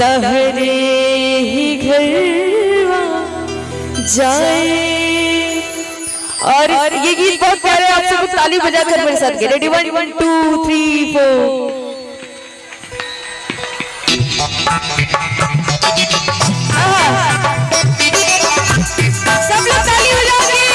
तहरे ही घर जाए। और ये गीत बहुत प्यारे, आप सब ताली बजाकर मेरे साथ रेडी 1 2 3 4। सब लोग ताली बजाओगे।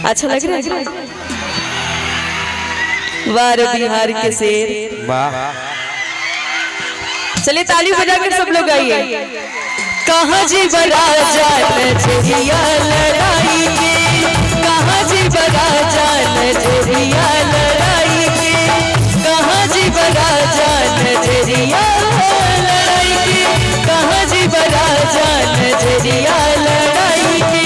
अच्छा लग रहा है? वाह बिहार के शेर, वाह। चलिए ताली बजाकर सब लोग आइए। कहाँ जी बड़ा जान झरिया लड़ाई के, कहाँ जी बड़ा जान झरिया लड़ाई के, कहाँ जी बड़ा जान झरिया लड़ाई के, कहाँ जी बड़ा जान झरिया लड़ाई के।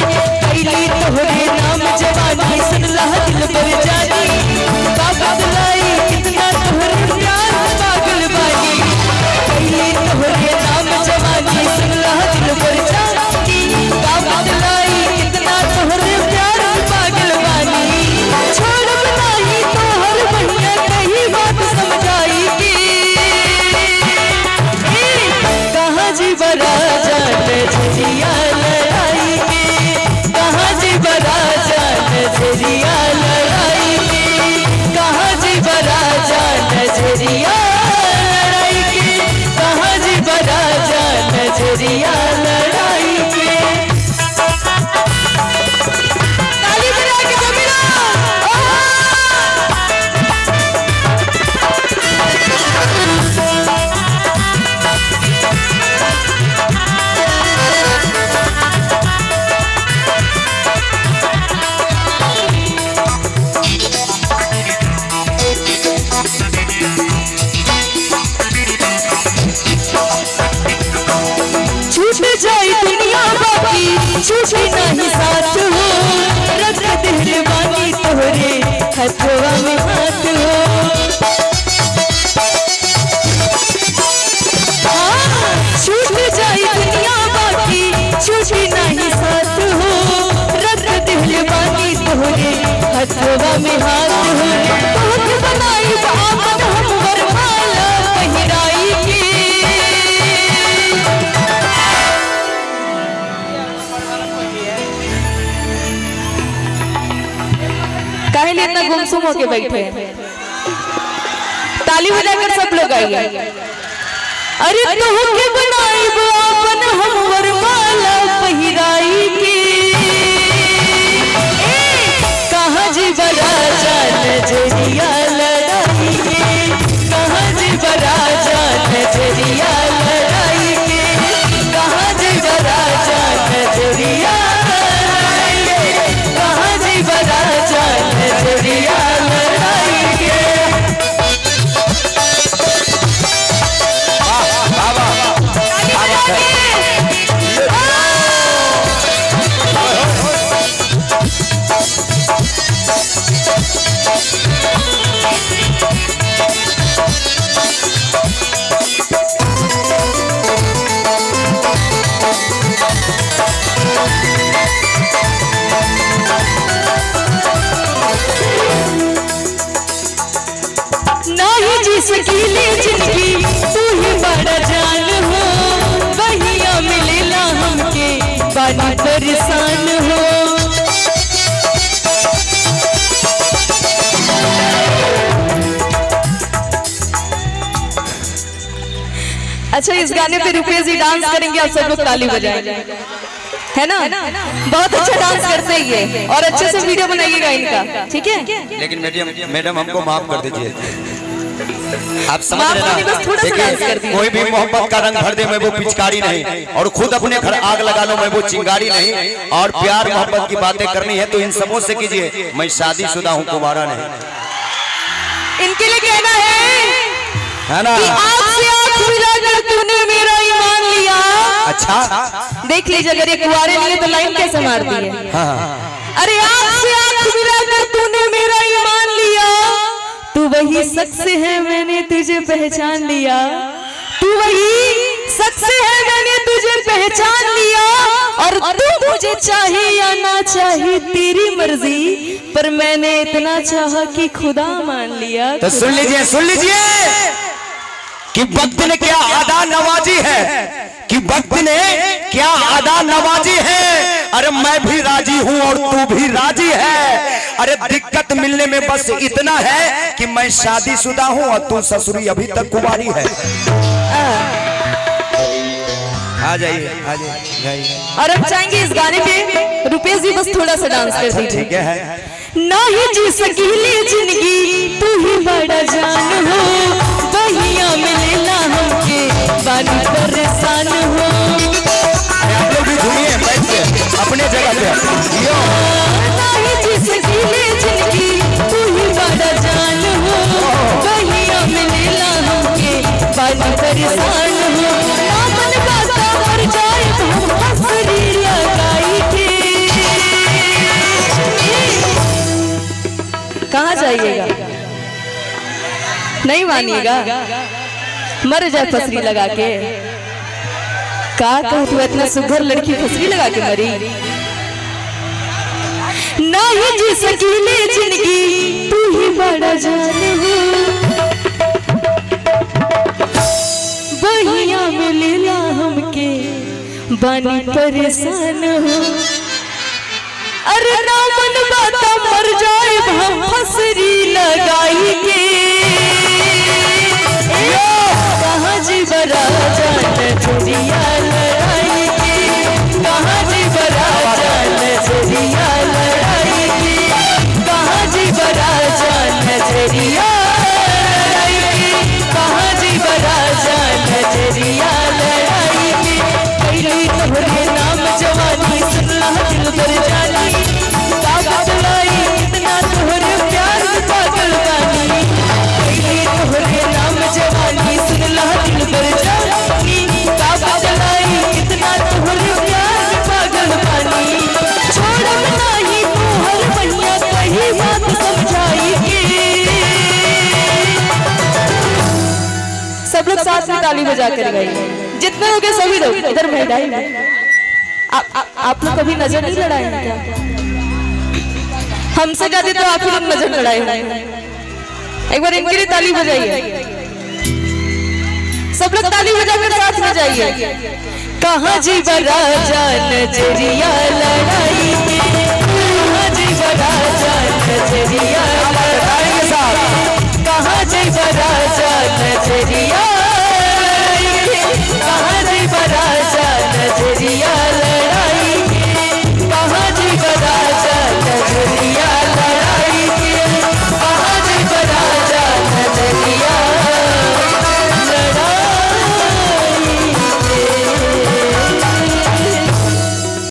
कैली तोहरे नाम जवानी सुन लहा दिल पर जानी, बाबा दिलाई कितना तोहरे प्यार पागल बानी। कैली तोहरे नाम जवानी सुन लहा दिल पर जानी, बाबा दिलाई कितना तोहरे प्यार पागल बानी। छोड़ बनाई तोहर बढ़िया कहीं बात समझाई की, कहाँ जी बड़ा जान झरिया लड़ाई के, कहाँ जी बड़ा जान झरिया लड़ाई के, कहाँ जी बड़ा जान झरिया लड़ाई के, कहाँ जी बड़ा जान झरिया लड़ाई के। ताली बजा के जमीरा जाई दुनिया बाकी छूटे नहीं साथ हो, रख दिल बानी तोहरे हथवा में हाथ हो। छूट जाई दुनिया बाकी छूटे नहीं साथ हो, रख दिल बानी तोहरे हथवा में हाथ हो। तोहके बनाई बात हम वरमाला पहिराई के, काहे इतना गुमसुम होके बैठे हैं? ताली बजाकर सब लोग आइए। अरे तोहके बनाई अपन हम वरमाला पहिराई के, कहाँ जी बड़ा जान झरिया लड़ाई के, कहाँ जी बड़ा जान झरिया लड़ाई के, कहाँ जी बड़ा जान झरिया लड़ाई के, कहाँ जी बड़ा जान झरिया लड़ाई के। सकीले जिंदगी तू ही बड़ा जान हो, वहिया मिलेला हमके बानी परेशान हो। अच्छा इस गाने पे रुपेश जी डांस करेंगे, आप सब लोग ताली बजाएंगे, है ना? बहुत अच्छा डांस करते हैं ये, और अच्छे से वीडियो बनाइएगा इनका, ठीक है? लेकिन मैडम हमको माफ कर दीजिए। आप समझ रहे ना? देखिए कोई भी मोहब्बत का रंग भर दे मैं वो पिचकारी नहीं, और खुद अपने घर आग लगा लो मैं वो चिंगारी नहीं। और प्यार मोहब्बत की बातें करनी है तो इन सबों से कीजिए, मैं शादीशुदा हूँ, कुंवारा नहीं। इनके लिए कहना है ना कि आँख से आँख मिलाकर तूने मेरा ईमान लिया। अच्छा देख लीजिए, अगर ये कुंवारे लिए तो लाइन कैसे मारती है। अरे आँख से आँख मिलाकर तूने मेरा ईमान लिया, तू वही शख्स है मैंने तुझे पहचान लिया, तू वही शख्स है मैंने तुझे पहचान लिया। और तू मुझे चाहे या ना चाहे तेरी मर्जी, पर मैंने इतना चाहा कि खुदा मान लिया। तो सुन लीजिए कि वक्त ने क्या अदा नवाजी है, कि वक्त ने क्या अदा नवाजी है। अरे मैं भी राजी हूँ और तू भी राजी है। अरे दिक्कत मिलने में बस इतना है कि मैं शादीशुदा हूँ और तू ससुरी अभी तक कुंवारी है। आ जाइए। और अब चाहेंगे इस गाने पे रुपेश जी बस थोड़ा सा डांस कर दीजिए। ठीक है। ना ही जी सकीले जिंदगी तू ही बड़ा जान हो, बहिया मिलेला हमके बानी परेशान हो। आप लोग भी घूमिए बैठ के अपने जगह पे। ना ही जी सकीले जिंदगी तू ही बड़ा जान हो, बहिया मिलेला हमके बानी परेशान हो। ना मन का मर जाए हम हंसरी लगाई के। कहाँ जाइएगा? नहीं मानिएगा? मर जाए फसरी लगा के। का कहूँ तू इतना सुघर लड़की फसरी लगा के मरी। नहीं जी सकीले जिंदगी तू ही बड़ा जान हो, बहिया मिलेला हमके बानी परेशान हो। अरे ना मन बाता मर जाए हम फसरी लगाई के। कहाँ जी बरा जान चोरिया लड़ाई के, कहाँ जी बरा जान चोरिया लड़ाई के, कहाँ जी बरा जान चोरिया लड़ाई के, कहाँ जी बरा जान चोरिया लड़ाई के। पहले तोहरे नाम जवानी सुनला दिल भर जानी, कागज लाई इतना तोहरे प्यार पागल बानी। पहले तोहरे नाम जवानी सुनला दिल भर जानी, कागज लाई इतना तोहरे प्यार पागल बानी। छोड़ब नहीं तोहर बनिया कही बात समझाई के। सब लोग साथ में ताली बजा कर गए, जितने हो गए सभी लोग इधर मैदान में। आप लोग कभी नजर नहीं लड़ाए हैं क्या? हमसे ज्यादा तो आप ही लोग नजर लड़ाए हैं। एक बार इनके लिए ताली बजाइए, सब लोग ताली बजाकर साथ में जाइए। कहाँ जी बरा जान नजरिया लड़ाई